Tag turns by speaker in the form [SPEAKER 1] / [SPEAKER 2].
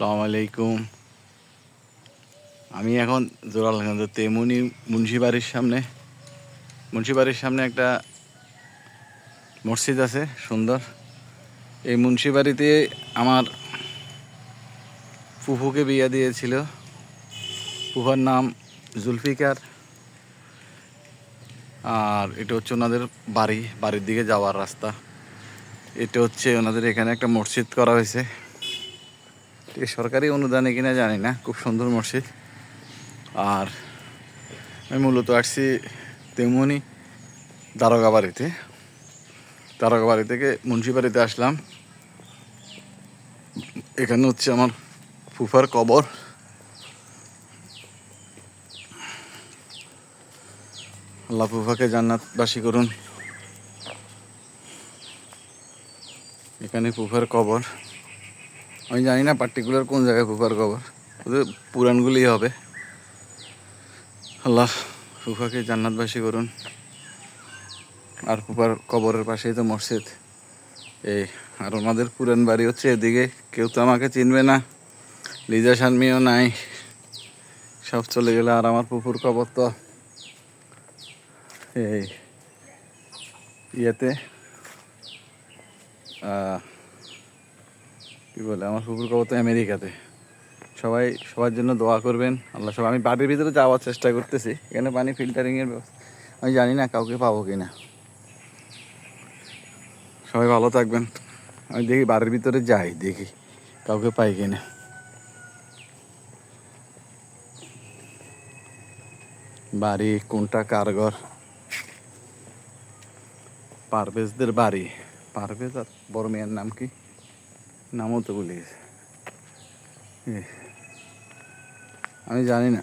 [SPEAKER 1] আসসালামু আলাইকুম। আমি এখন জোরালগঞ্জ তেমনি মুন্সিবাড়ির সামনে একটা মসজিদ আছে সুন্দর। এই মুন্সিবাড়িতে আমার ফুফুকে বিয়ে দিয়েছিল। ফুফার নাম জুলফিকার। আর এটা হচ্ছে ওনাদের বাড়ির দিকে যাওয়ার রাস্তা। এটা হচ্ছে ওনাদের এখানে একটা মসজিদ করা হয়েছে। সরকারি অনুদানে কিনা জানি না, খুব সুন্দর মসজিদ। আর আমি মূলত আসছি তেমনি দারোগাবাড়ি থেকে মুন্সিবাড়িতে আসলাম। এখানে হচ্ছে আমার ফুফার কবর। আল্লাহ ফুফাকে জান্নাতবাসী করুন। এখানে ফুফার কবর। আমি জানি না পার্টিকুলার কোন জায়গায় ফুফার কবর, ওদের পুরাণগুলি হবে। আল্লাহ ফুফাকে জান্নাতবাসী করুন। আর ফুফার কবরের পাশেই তো মসজিদ। আর ওনাদের পুরান বাড়ি হচ্ছে এদিকে। কেউ তো আমাকে চিনবে না, লিজা শানমিও নাই, সব চলে গেলে। আর আমার ফুফুর কবর তো এই ইয়েতে কী বলে, আমার ফুফুর কবর তো আমেরিকাতে। সবাই সবার জন্য দোয়া করবেন। আল্লাহ সব। আমি বাড়ির ভিতরে যাওয়ার চেষ্টা করতেছি, এখানে পানি ফিল্টারিংয়ের ব্যবস্থা। আমি জানি না কাউকে পাবো কি না। সবাই ভালো থাকবেন। আমি দেখি বাড়ির ভিতরে যাই, দেখি কাউকে পাই কিনা। বাড়ি কোনটা, কার ঘর? পারভেজদের বাড়ি। পারভেজ আর বড় মেয়ের নাম কি, নামও তো ভুলে গেছে। আমি জানি না।